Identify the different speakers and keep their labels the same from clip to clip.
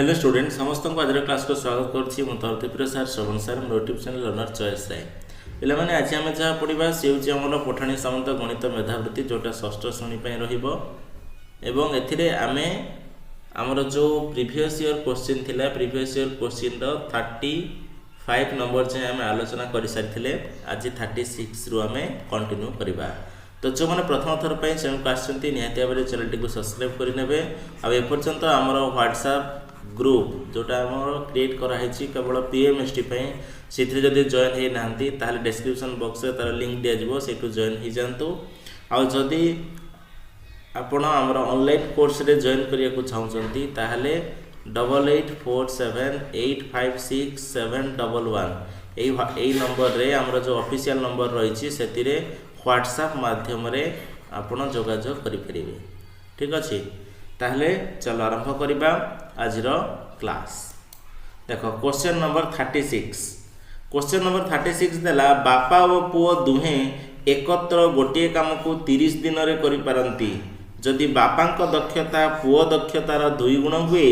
Speaker 1: Hello student समस्त को आज क्लास को स्वागत करुच्ची तरतीप्रिय सार श्रवण सार मोर यूट्यूब चैनल लर्नर चॉइस राय पे आज आम जहाँ पढ़ा सी हूँ आमर पठाणी सामंत गणित मेधावृत्ति जोटा षष्ठ श्रेणी आमे आमर जो प्रीवियस ईयर क्वेश्चन थिला प्रीवियस ईयर क्वेश्चन 35 नंबर जाए आम आलोचना कर सारी आज 36 रु आम कंटिन्यू करवा। तो जो मैंने प्रथम थर पर चैनल को आसती निहाती भाव चैनल टी सब्सक्राइब करेंगे आपर्यंत आमर व्हाट्सएप ग्रुप जोटा आम क्रिएट कराई केवल पीएमएसटी से जदि जॉइन हो ना डिस्क्रिप्शन बॉक्स में तार लिंक दिज्व से जॉइन हो जातु आदि आपण आमर ऑनलाइन कोर्स रे जॉइन करिया को चाहते ताहले 8847856711 यही नंबर रे आमर जो ऑफिशियल नंबर रही से व्हाट्सएप माध्यम रे आपण जोगाजोग करें। ठीक अच्छे ताहले चलो आरंभ करिबा आज क्लास। देख क्वेश्चन नंबर 36 क्वेश्चन नंबर 36 देला बापा और पुओ दुहे एकत्र गोटे काम को 30 दिन रे करि पारंती जदि बापांक दक्षता पुओ दक्षतार 2 गुण हुए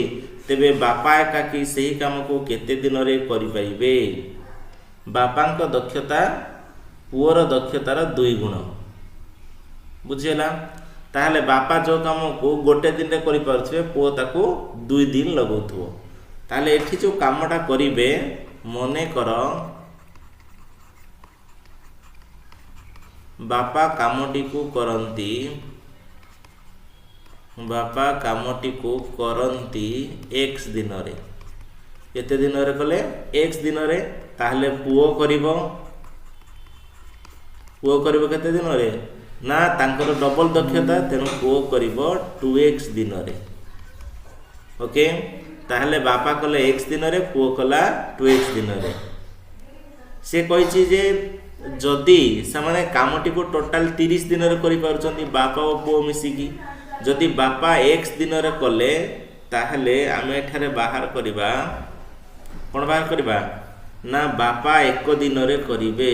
Speaker 1: तेबे बापा एकाकी सही काम को केते दिन रे करि परिबे। बापांक दक्षता पुओर दक्षतार 2 गुण बुझेला ताहले बापा जो काम को गोटे दिन रे करि पारुथबे पुओ ताको 2 दिन लगौथबो। ताहले एठी जो कामटा करिवे मने कर बापा कामटी को करंती x दिन रे केते दिन रे कले x दिन रे ताहले पुओ करिवो केते दिन रे ना तांकर डबल दक्षता तेणु पुओ करिवो 2x दिन रे। ओके ताहले बापा कले x दिन रे पुओ कला 2x दिन रे। से कहिछि जे जदि से कामटी को टोटाल 30 दिन रे करि पारुछंती बापा और पुओ मिसिकी जदि बापा x दिन रे कले ताहले आमे एठारे बाहर करिबा कोन बाहर करिबा ना बापा 1 दिन रे करिवे।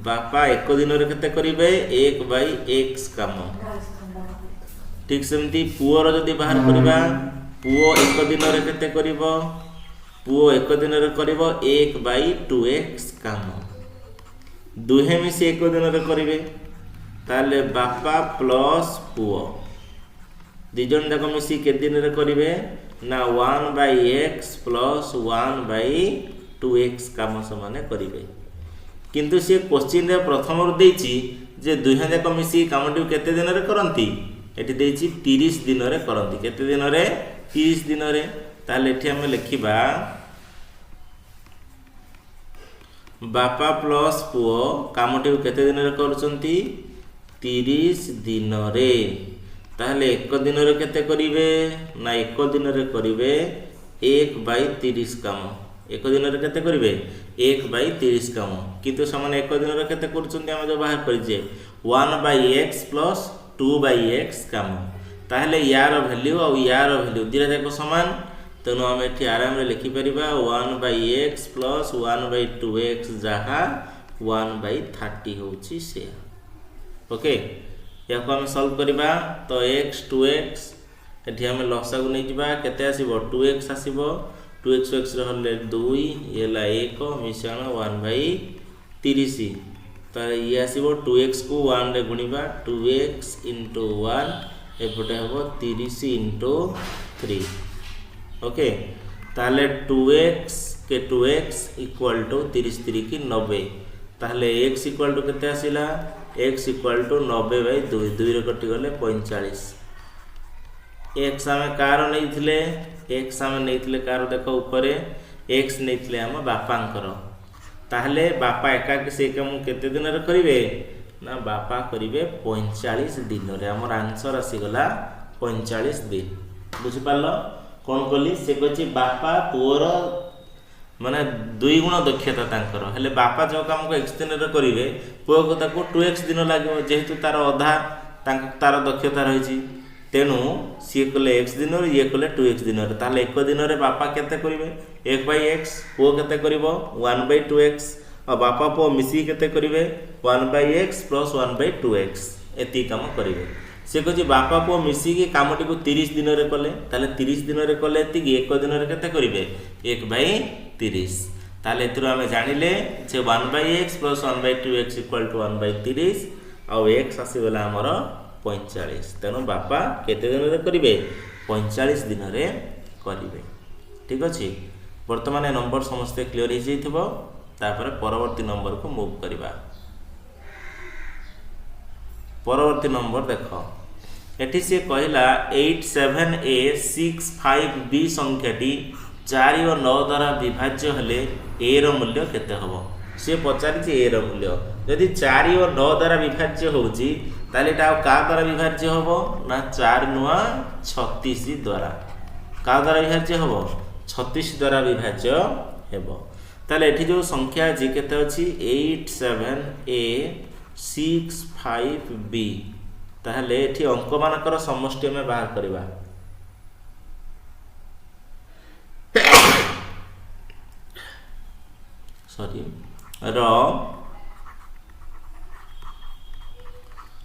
Speaker 1: बापा 1 दिन रे केते करिवे 1/x काम। ठीक सेमती पुओर जदि बाहर करिबा पुओ 1 दिन रे केते करिवो पुओ 1 दिन रे करिवो 1/2x काम। दुहे मिसी 1 दिन रे करिवे ताले बापा प्लस पुओ दी जन जाक मिसी के दिन रे करिवे ना 1/x प्लस 1/2x काम समान करिवे। किंतु से क्वेश्चन रे प्रथम रु देछि जे दुहे जाक मिसी कामटी केते दिन रे करंती एठी देछि 30 दिन रे करंती केते दिन रे 30 दिन रे। ताले एठी हम लिखिबा बापा प्लस पुओ कामटी केते दिन रे करूचंती 30 दिन रे। ताहले 1 दिन रे केते करिवे ना 1 दिन रे करिवे 1/30 काम। 1 दिन रे केते करिवे 1/30 काम किंतु समान 1 दिन रे केते करचंती हम जो बाहर करिजे 1/x प्लस 2/x काम। ताहले यार वैल्यू और यार वैल्यू दिरा जाक समान तेणु आम एठी आराम रे लिखि परिबा 1/x प्लस 1/2x जहा 1/30 होची से। ओके या को हम सॉल्व करबा तो x 2x एठी हम लसागु नै जिबा केते आसीबो 2x आसीबो 2x x रहले 2 एला 1 मिश्रण 1/30 त ये आसीबो 2x को 1 रे गुणिबा 2x * 1 एपटे हबो 30 * 3। ओके ताले 2x के 2x इक्वल टू 30 3 की 90 ताले x इक्वल टू केते आसिला x इक्वल टू 90/2 2 रे कटि गले 45। x आमे कार नैथिले x आमे नैथिले कार देखो ऊपर x नैथिले हम बापांकर ताहले बापा एका के से काम केते दिन रे करिवे ना बापा करिवे 45 दिन रे। हमर आंसर आसी गला 45 दिन। बुझि पालो कोन कोली से कहछि बापा पुओर माने 2 गुण दक्षता तांकर हेले बापा जो काम को x दिन रे करिवे पुओ को ताको 2x दिन लागो जेहेतु तार आधा तार दक्षता रहिछि तेनु सी कले x दिन रे ये कले 2x दिन रे ताले 1 दिन रे बापा केते करिवे 1/x पुओ केते करिवो 1/2x और बापा पुओ मिसी केते करिवे 1/x प्लस 1/2x एती काम करिवे। से कहूँ बापा पुओ मिसिकी कामटी को 30 दिन में कले, ताले 30 दिन में कले एतिक एक दिन में केते करिवे 1/30। ताले एतरो आमे जानिले जे 1/x + 1/2x = 1/30 आउ x आसीगला हमर 45। तेणु बापा केते दिन में करिवे 45 दिन में करिवे। ठीक अछि। वर्तमान नंबर समस्ते क्लियर हो जाइथिबो। तापर परवर्ती नंबर को मूव करिबा। परवर्ती नंबर देखो एठी से कहला 87A65B संख्याटी 4 और 9 द्वारा विभाज्य हेले a रो मूल्य केते हबो। से पचारि a रो मूल्य यदि 4 और 9 द्वारा विभाज्य होउची ताले एटा का द्वारा विभाज्य हबो ना 4 नुआ 36 द्वारा का द्वारा विभाज्य हबो 36 द्वारा विभाज्य हेबो। ताले एठी जो संख्या जी केते अछि 87A65B ताहले एठी अंक मानकर समष्टि में बाहर करिबा। सॉरी रो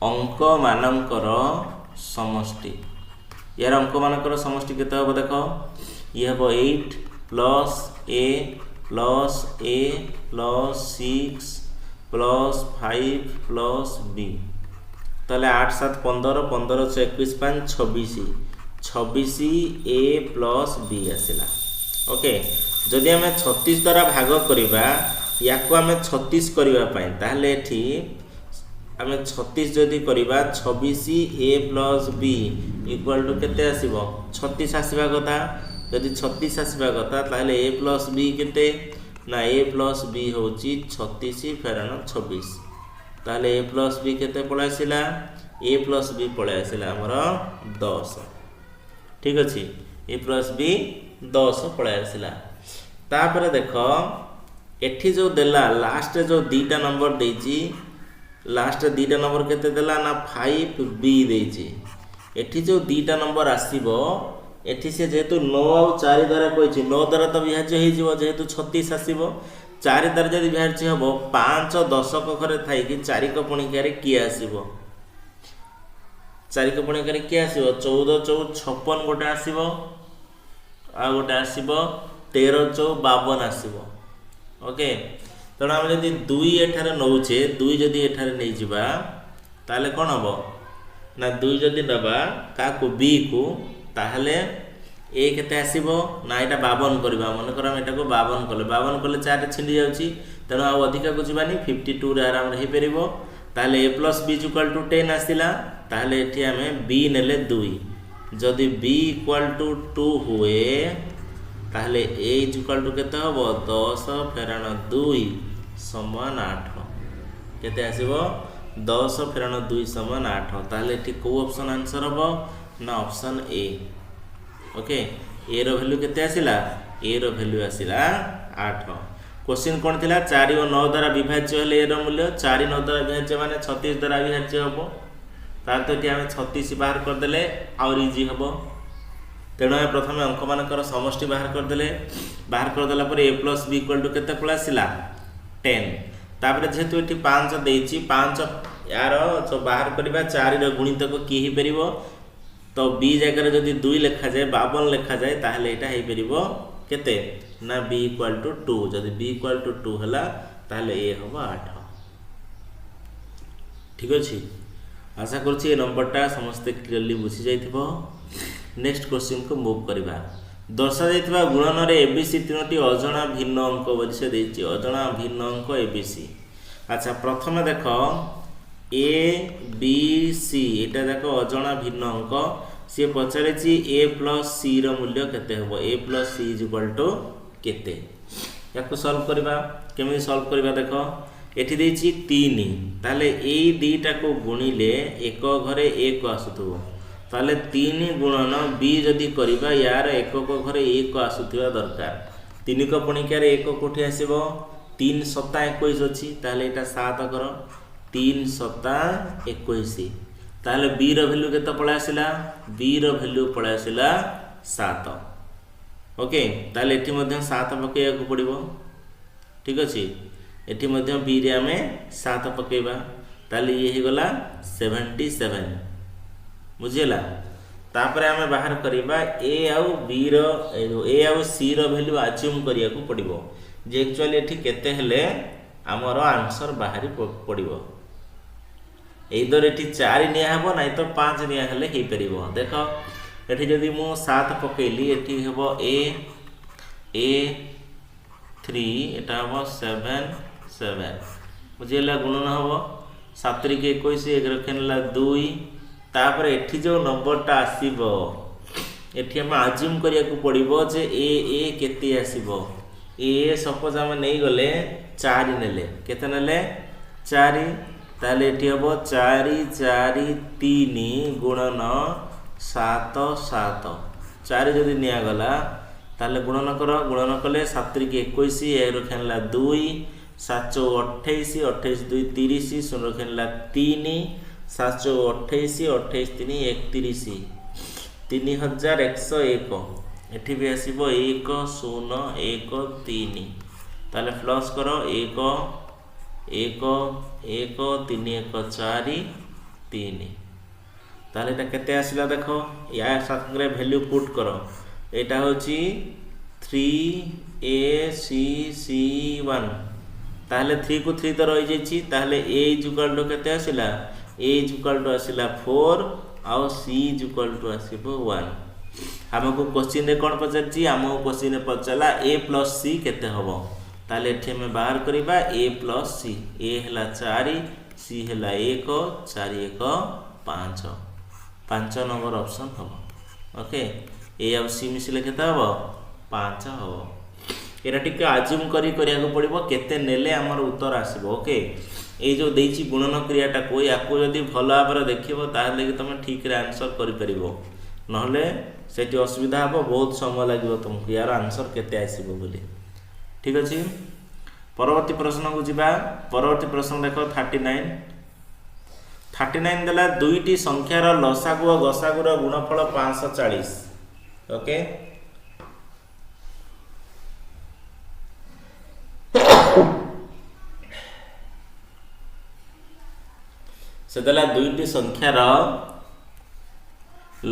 Speaker 1: अंक मानकर समष्टि यार अंक मानकर समष्टि केते हबो देखो ये हबो 8 + a + a + 6 + 5 + b ताले 8 7 15 15 21 5 26 26 a + b आसिला। ओके जदि आमे 36 द्वारा भाग करिबा याको आमे 36 करिबा पई ताहले एठी आमे 36 जदि करिबा 26 a + b = केते आसीबो 36 आसीबा कथा। जदि 36 आसीबा कथा ताहले a + b केते ना a + b होची 36 फेरान 26 ताहले a + b केते पळे आसिला a + b पळे आसिला हमर 10। ठीक अछि a + b 10 पळे आसिला। तापर देखो एठी जो देला लास्ट जो दीटा नंबर देची लास्ट दीटा नंबर केते देला ना 5b देची। एठी जो दीटा नंबर आसीबो एठी से जेतु 9 और 4 द्वारा कहछि 9 द्वारा तो विभाज्य हे जिवो जेतु 36 आसीबो 4 द्वारा जदि विभाज्य हबो 5 10 को घरे थाई कि 4 को पुणिका रे की आसीबो 4 को पुणिका रे की आसीबो 14 4 56 गोटे आसीबो आ गोटे आसीबो 13 4 52 आसीबो। ओके तेणु आम जदि 2 एठारे नौचे 2 जदि एठारे नहीं जिबा ताले कोन हबो ना 2 जदि नबा काकू b को ताहले ए केते आसीबो ना एटा 52 करबा मन कर हम एटा को 52 कले 4 छिंडी जाउची तेणु आ अधिका को जिबानी 52 रे आराम रे हे परिबो। ताहले a + b = 10 आसिला ताहले एठी हमें b नेले 2 जदि b = 2 हुए ताहले a = केते हबो 10 फेरान 2 = 8 केते आसीबो 10 फेरान 2 = 8 ताहले एठी को ऑप्शन आंसर हबो ना ऑप्शन ए। ओके ए रो वैल्यू केते आसिला ए रो वैल्यू आसिला 8। क्वेश्चन कोन थिला 4 और 9 द्वारा विभाज्य हेले ए रो मूल्य 4 9 द्वारा विभाज्य माने 36 द्वारा विभाज्य हबो तार तो एठी हम 36 बाहर कर देले और इजी हबो। तेणु प्रथम अंक मानकर समष्टि बाहर कर देला पर a + b = केते पळासिला 10। तापर जेहेतु एठी 5 देछि 5 यार जो बाहर करबा 4 रो गुणित को की हे परिबो तो b जगह रे जदि 2 लिखा जाए 52 लिखा जाए ताहले एटा हे परिबो केते ना b = 2 जदि b = 2 हला ताहले a हबो 8। ठीक अछि आशा करछि ए नंबरटा समस्त क्लियरली बुझी जाइथिबो। नेक्स्ट क्वेश्चन को मूव करिबा। दर्शा जाइथिबा गुणन रे abc तीनोटी अजणा भिन्न अंक बोली से देछि अजणा भिन्न अंक abc। अच्छा प्रथमे देखो a b c एटा देखो अजणा भिन्न अंक से पचारे छि a + c रो मूल्य केते हबो a + c = केते याको सॉल्व करिबा। केमि सॉल्व करिबा देखो एठी देछि 3 ताले ए दीटा को गुणिले एक घरे 1 आसुथबो ताले 3 गुणन b जदि करिबा यार एक को घरे 1 आसुथिबा दरकार 3 को पुणिका रे 1 कोठी आसीबो 3 7 21 अछि ताले एटा 7 कर 3 7 21 ताले b रो वैल्यू केते पळे आसिला b रो वैल्यू पळे आसिला 7। ओके ताले एठी मध्ये 7 पकेया को पड़िबो। ठीक अछि एठी मध्ये b रे हमें 7 पकेबा ताले ये हे गला 77 बुझीला तापर आमे बाहर करिबा ए आउ बी रो ए आउ सी रो वैल्यू अज्यूम करिया को पड़िबो जे एक्चुअली एठी केते हेले हमरो आंसर बाहरी पड़िबो एइदर एठी 4 निया हबो नै तो 5 निया हेले हे परिबो देखो एठी जदी मु 7 पकेली एठी हबो ए 3 एटा हबो 7 7 बुझिला गुणन हबो 7 3 के 21 एक रखनला 2 तापर एठी जो नंबरटा आसीबो एठी हम अज्यूम करिया को पड़िबो जे ए केते आसीबो ए सपोज हम नै गले 4 नेले केते नेले 4 ताले एठी हबो 4 4 3 गुणन 7 7 4 जदि निया गला ताले गुणन करो गुणन कले 7 3 के 21 एक रखनला 2 7 28 28 2 30 0 रखनला 3 7 28 28 3 31 3101 एठी भी आसीबो 1 0 1 3 ताले प्लस करो 1 1 1 3 1 4 3 ताले एटा केते आसिला देखो या संगे वैल्यू पुट करो एटा होची 3ac1 ताले 3 को 3 तो रही जाईची ताले a इक्वल टू केते आसिला a इक्वल टू आसिला 4 आउ c इक्वल टू आसीबो 1 हमको क्वेश्चन रे कोन पचरची हमको क्वेश्चन रे पचला a + c केते हबो ताले एठी में बाहर करिबा a + c a हला 4 c हला 1 4 1 5 5 नंबर ऑप्शन हबो ओके ए आ सी मिसले केते हबो 5 हबो एरा टिके अज्यूम करिया को पड़िबो केते नेले हमर उत्तर आसीबो ओके ए जो देइची गुणन क्रियाटा को याको यदि भलो आबर देखिबो ताहले कि तुम ठीक रे आंसर करि परिबो नहले सेठी असुविधा हबो बहुत समय लागिबो तुमको यार आंसर केते आसीबो बोली ठीक अछि परवर्ती प्रश्न को जिबा परवर्ती प्रश्न देखो 39 देला दुईटी संख्यार लसागु और गसागुर गुणफल 540 ओके से देला दुईटी संख्यार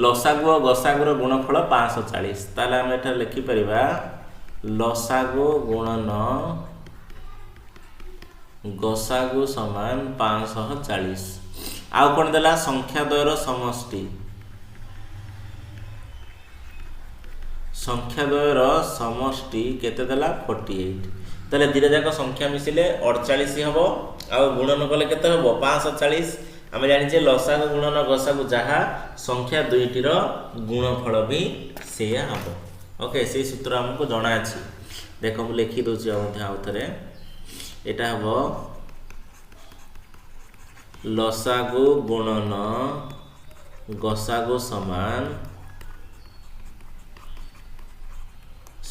Speaker 1: लसागु और गसागुर गुणफल 540 ताले हम एटा लिखि परिबा लसागु गुणन गसागु समान 540 आउ कोन देला संख्या द्वयर समष्टि केते देला 48 तले धीरे जाक संख्या मिसिले 48 हबो आउ गुणन कले केते हबो 540 हम जानि जे लसागु गुणन गसागु जहा संख्या दुईटी रो गुणफल भी सेया हबो ओके से सूत्र हमको जणा अछि देखो हम लिखि दोछि आउथरे एटा हबो लसागु गुणन गसागु समान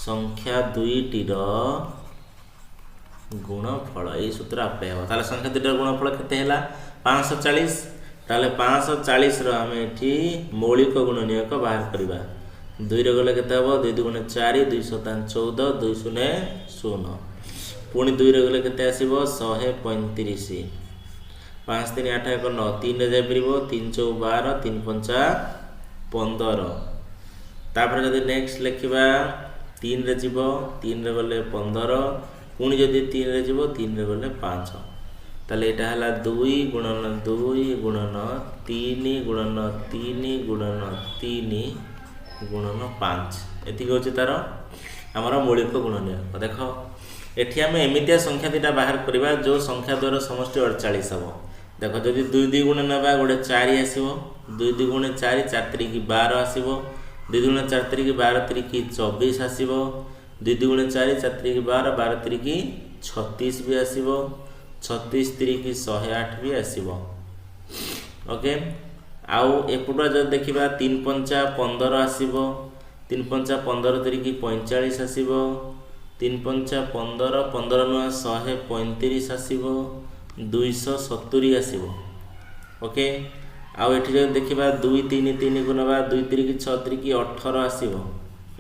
Speaker 1: संख्या दुईटी रो गुणफल ए सूत्र आपे हो ताले संख्या दुईटी रो गुणफल केते हैला 540 ताले 540 रो हम एठी मौलिक गुणनीयक बाहर करबा 2 रे गले केते हबो 2 × 4 2 7 14 2 0 0 पुणी 2 रे गले केते आसीबो 135 5 3 8 1 9 3 रे जाय परिबो 3 4 12 3 5 15 तापर जदी नेक्स्ट लिखिबा 3 रे जीवो 3 रे गले 15 पुणी जदी 3 रे जीवो 3 रे गले 5 ताले एटा हला 2 गुणन 2 गुणन 3 गुणन 3 गुणन 3 गुणन 5 एति होची तार हमर मौलिक गुणनीय देखो एठी हम एमितिया संख्या दिटा बाहर करबा जो संख्या द्वारा समष्टि 48 हबो देखो जदि 2 2 गुण नबा गोटे 4 आसीबो 2 2 गुण 4 4 3 की 12 आसीबो 2 गुण 4 3 की 12 3 की 24 आसीबो 2 2 गुण 4 4 3 की 12 12 3 की 36 भी आसीबो 36 3 की 108 भी आसीबो ओके आउ एपुटा जब देखिबा 3 5 15 आसीबो 3 5 15 3 की 45 आसीबो 3 5 15 15 नुआ 135 आसीबो 270 आसीबो ओके आउ एठी जब देखिबा 2 3 3 गुणबा 2 3 की 6 3 की 18 आसीबो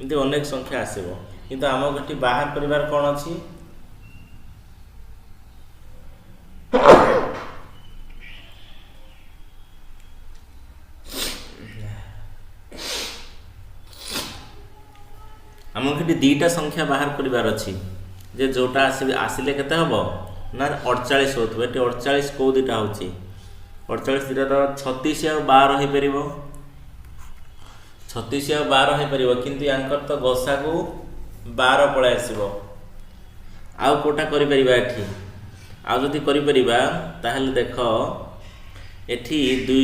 Speaker 1: इते अनेक संख्या आसीबो किंतु हमो गठी बाहर परिवार कोन अछि आमको ये दुईटा संख्या बाहर कर जे जोटा आसिले केते हबो ना 48 होथबो एटी 48 को दुईटा होची 48 दुईटा 36 और 12 हो परिबो 36 और 12 हो परिबो किंतु यांकर तो गसा को 12 पळे आसीबो आउ कोटा करि परिबा एठी आ जदि करि परिबा ताहले देखो एठी 2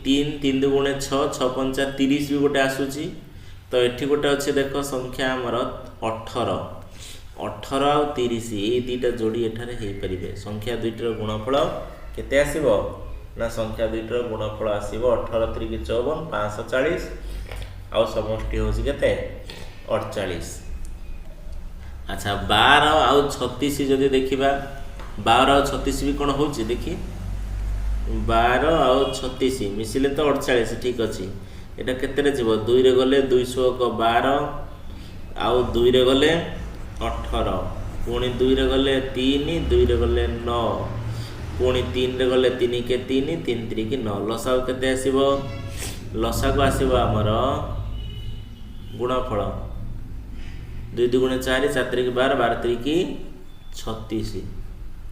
Speaker 1: 3 3 गुणे 6 6 5 30 भी गोटे आसुची तो एठी गोटे अच्छे देखो संख्या आमर 18 18 आ 30 ये दुईटा जोड़ी एठारे हे परिबे संख्या दुईटर गुणफल केते आसीबो ना संख्या दुईटर गुणफल आसीबो 18 3 54 540 आ समष्टि होची केते 48 अच्छा 12 आ 36 जदि देखिबा 12 आ 36 भी कोन होची देखि 12 आ 36 मिसिले तो 48 ठीक अछि एटा केते रे जीवो 2 रे गले 200 को 12 आउ 2 रे गले 18 पुणी 2 रे गले 3 2 रे गले 9 पुणी 3 रे गले 3 के 3 3 3 के 9 लसा केते आसीबो लसा को आसीबो हमर गुणफल 2 2 गुणे 4 4 3 के 12 12 3 की 36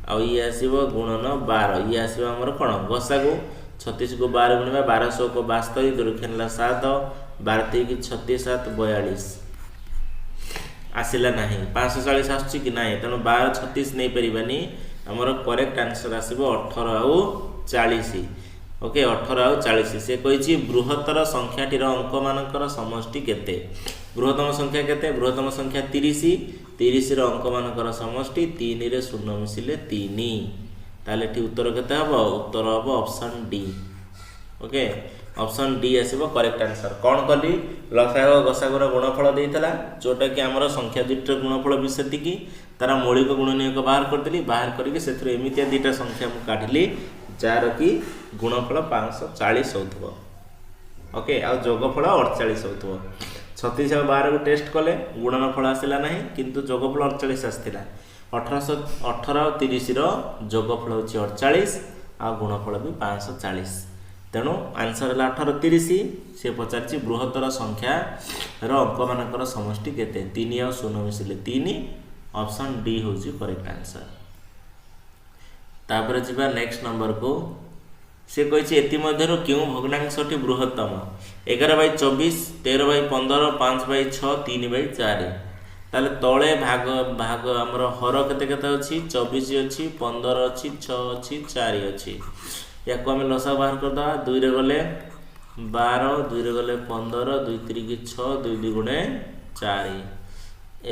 Speaker 1: आउ ये आसीबो गुणन 12 ये आसीबो हमर कोन गसा को 36 को 12 गुणिबा 1200 को 72 दुर्खेनला 7 12 3 की 36 7 42 आसिला नहीं 540 आसुची कि नहीं तेणु 12 36 नहीं परिबानी हमर करेक्ट आंसर आसीबो 18 आउ 40 ओके 18 आउ 40 से कहिछि बृहत्तर संख्याटीर अंक मानकर समष्टि केते बृहत्तम संख्या केते बृहत्तम संख्या 30 30 रो अंक मानकर समष्टि 3 रे 0 मिसिले 3 ताले ठी उत्तर केते हबो उत्तर हबो option D okay option D आसीबो करेक्ट आंसर कोन कली लसागु गसागुर गुणफल देइतला जोटा कि हमर संख्या दुईटर गुणफल बिसेति की तारा मौलिक गुणनीयक बाहर करदेली बाहर करके सेथरे एमितिया दुईटा संख्या मु काढिली जार की गुणफल 540 होथबो ओके आ जोगफल 48 होथबो 36 और 12 को टेस्ट कले गुणनफल आसिला नहीं किंतु जोगफल 48 आस्थिला 18 और 30 रो जोगफल होची 48 आ गुणफल भी 540 तेणु आंसर है 18 30 से पचार बृहत्तर संख्या अंक मानकर समष्टि केते 3 और 0 मिसिले 3 ऑप्शन डी होची करेक्ट आंसर तापर जिबा नेक्स्ट नंबर को से कहिछि एति मध्यरो क्यों भग्नांशटी बृहत्तम 11/24 13/15 5/6 3/4 ताले तळे भाग भाग हमर हर केते केते अछि 24 अछि 15 अछि 6 अछि 4 अछि याको हम लसा बाहर कर दा 2 रे गले 12 2 रे गले 15 2 3 की 6 2 2 गुणे 4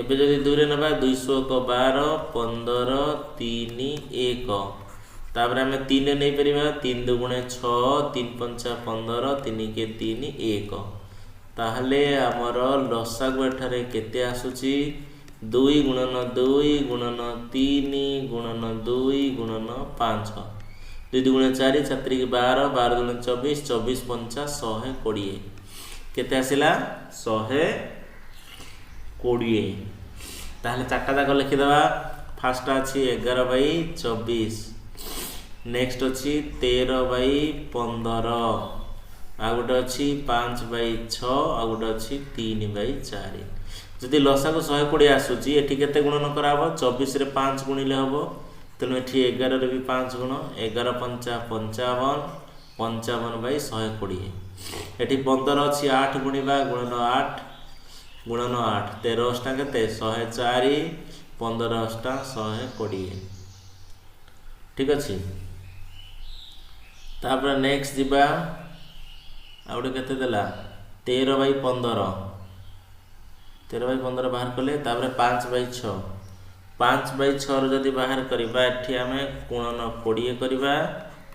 Speaker 1: एबे जदि 2 रे नबा 200 को 12 15 3 1 तापर हमें 3 नहीं परिबा 3 2 गुणे 6 3 5 15 3 के 3 1 ताहले हमर लसागु एठारे केते आसुची 2 गुणन 2 गुणन 3 गुणन 2 गुणन 5 2 2 गुणे 4 4 के 12 12 गुणे 24 24 5 120 केते आसिला 120 ताहले चारटा जाक लिखि दबा फर्स्ट अछि 11/24 नेक्स्ट अच्छी 13/15 आ गोटे अच्छी 5/6 आ गोटे अच्छी 3/4 जदि लसा को 120 आसूची एठी केते गुणन कराबो 24 रे 5 गुणिले हबो तेनु एठी 11 रे भी 5 गुण 11 5 55 55/120 एठी 15 अच्छी 8 गुणिबा गुणन 8 13 अष्टा केते 104 15 अष्टा 120 ठीक अछि तापर नेक्स्ट जिबा आउटे केते देला 13/15 13/15 बाहर कले तापर 5/6 5/6 रो जदी बाहर करबा एठी हमें गुणन 20 करबा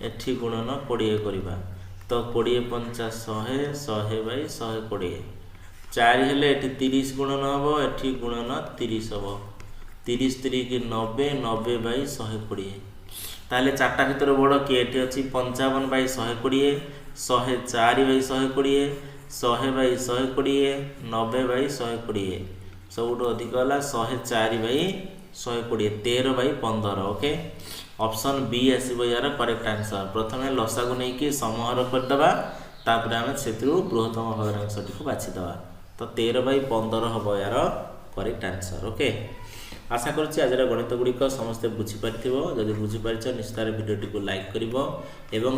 Speaker 1: एठी गुणन 20 करबा तो 20 5 100 100/120 4 हेले एठी 30 गुणन हबो एठी गुणन 30 हबो 30 3 की 90 90/120 ताले चारटा भीतर बड़ कि एठी अछि 55/120 104/120 100/120 90/120 सबुठो अधिक होला 104/120 13/15 ओके ऑप्शन बी आसीबो यार करेक्ट आंसर प्रथमे लसा को नै कि समहर कर दबा तापर हम सेतिरु बृहत्तम भग्नांशटी को बाछि दबा तो 13/15 हबो यार करेक्ट आंसर ओके आशा करुच्ची आज गणित गुड़िक समस्ते बुझीपार जदि बुझीपार निश्चित भिडियोटी को लाइक कर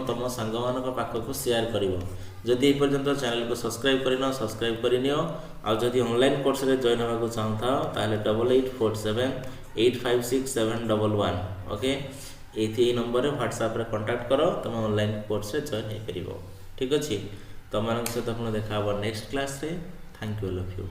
Speaker 1: तुम सांग मान पाखक शेयर कर जदि पर्यंत चैनल को सब्सक्राइब करन सब्सक्राइब करनियो आदि ऑनलाइन कोर्स रे जॉइन होगा चाहता ताले 8847856711 ओके ये नंबर व्हाट्सएप रे कांटेक्ट करो तुम ऑनलाइन कोर्स रे जॉइन हो पारिबो ठीक अछि तुम सहित देखा नेक्स्ट क्लास रे thank you all of you.